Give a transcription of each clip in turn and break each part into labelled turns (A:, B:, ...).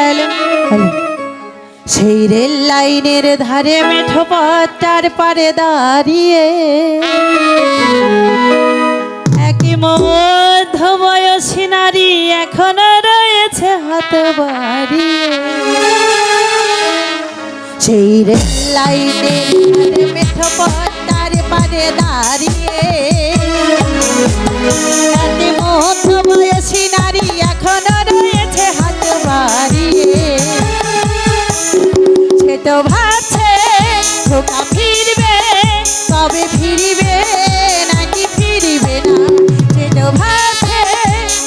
A: Hello hello সেই rail লাইনের ধারে মেঠো পথটার পারে দাঁড়িয়ে একই মধ্য বয়সী নারী এখনো রয়েছে হাত বাড়িয়ে। সেই রেল লাইনের ধারে মেঠো পথটার পারে দাঁড়িয়ে একই মধ্য বয়সী নারী এখনো রয়েছে হাত বাড়িয়ে। সে তো ভাবছে খোকা ফিরবে, কবে ফিরবে নাকি ফিরবে না। সে তো ভাবছে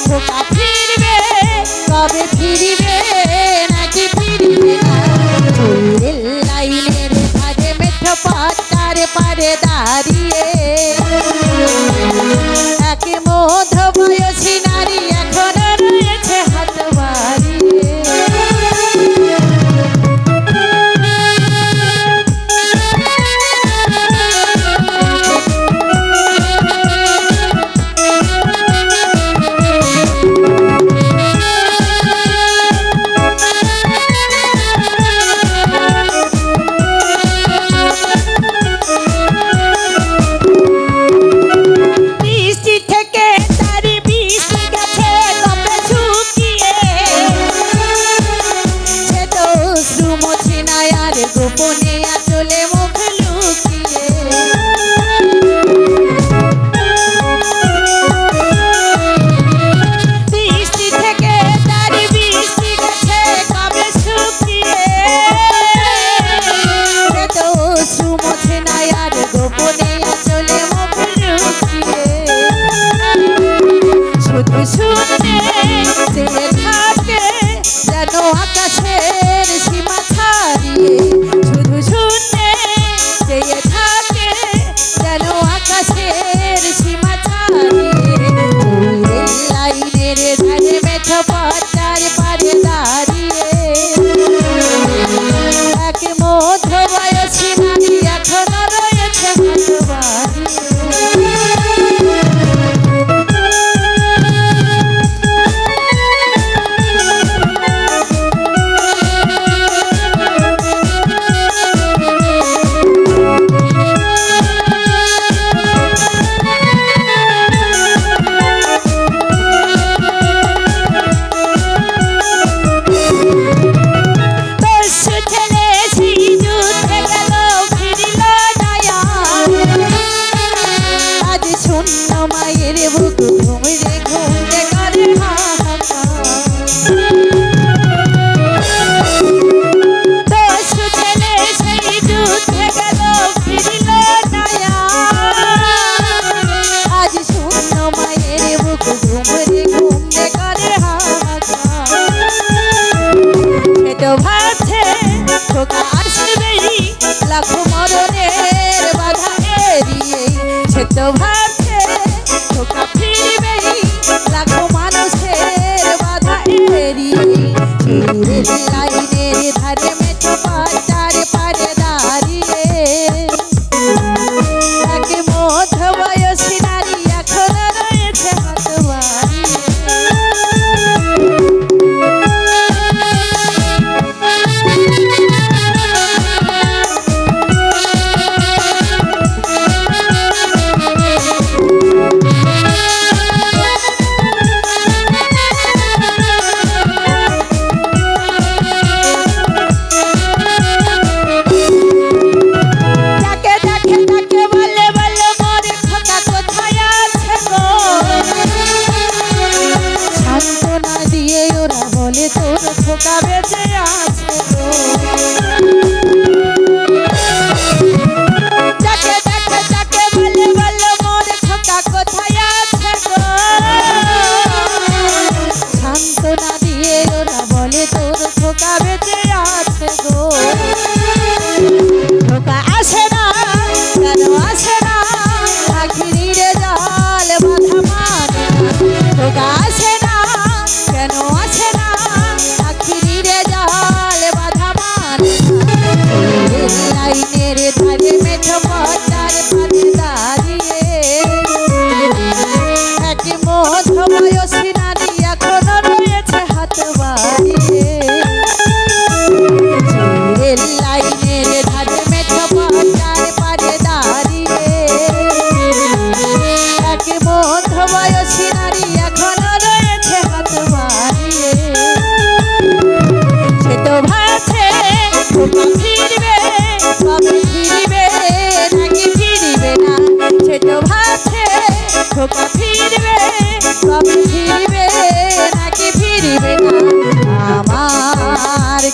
A: খোকা ফিরবে, কবে ফিরবে নাকি ফিরবে না। রেল লাইনের ধারে মেঠো পথটার পারে দাঁড়িয়ে একে মধ্য বয়সী নারী এখনো রয়েছে হাত বাড়িয়ে। গোপনে আচলে মুখ লুকিয়ে বৃষ্টি থেকে তার বৃষ্টি গেছে কবে শুকিয়ে। তো অশ্রু মোছে না আর গোপনে আচলে মুখ লুকিয়ে শুধু শুনে চেয়ে থাকে যেন আকাশের সীমা ছাড়িয়ে। শুধু শুনে চেয়ে থাকে যেন আকাশের সীমা ছাড়িয়ে। রেল লাইনের ধারে মেঠো পথটার পারে দাঁড়িয়ে এক মধ্য বয়সী নারী এখনো রয়েছে হাত বাড়িয়ে। মায়ের বুক ঘুমরে ঘুমরে করে দশ ছেলে সেই যুদ্ধে গেল ফিরিল না আজ শূন্য মায়ের বুক ঘুমরে ঘুমরে করে সে তো ভাবছে খোকা আসবেই লাখো মরণের বাধা এড়িয়ে। সে তো ভাবছে খোকা ফিরবেই লাখো মানুষের বাধা এড়িয়ে। রেল লাইনের ধারে মেঠো পথটার পারে দাঁড়িয়ে এক মধ্য বয়সী নারী এখনো রয়েছে হাত বাড়িয়ে। তোর খোকা বেঁচে আছে গো যাকে দেখে যাকে বলে বলে মোর খোকা কোথায় আছে গো। সান্ত্বনা দিয়ে ওরা বলে তোর খোকা বেঁচে আছে গো। খোকা আসে না কেন আসে না আখির জল বাধা মানে না। খোকা আসে না কেন আসে না আখির জল বাধা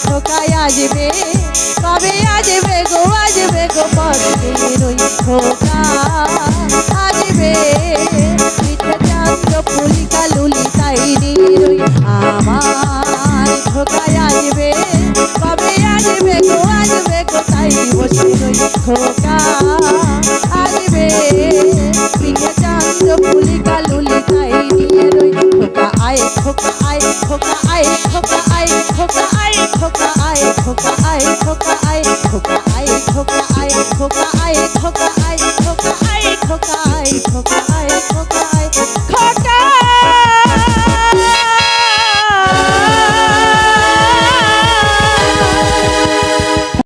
A: খোকায় আসবে, কবে আসবে গো পথের ওই খোকা আসবে। পিঠে চাঁদ পুলিকা লুলিতাই রই আমার খোকায় আসবে, কবে আসবে গো তাই বসে রই খোকা আসবে। পিঠে চাঁদ পুলিকা লুলিতাই রই খোকা আয় খোকা আয় খোকা আয় খোকা আয় খোকা আয় খোকা আয় খোকা আয় খোকা আয় খোকা আয় খোকা আয় খোকা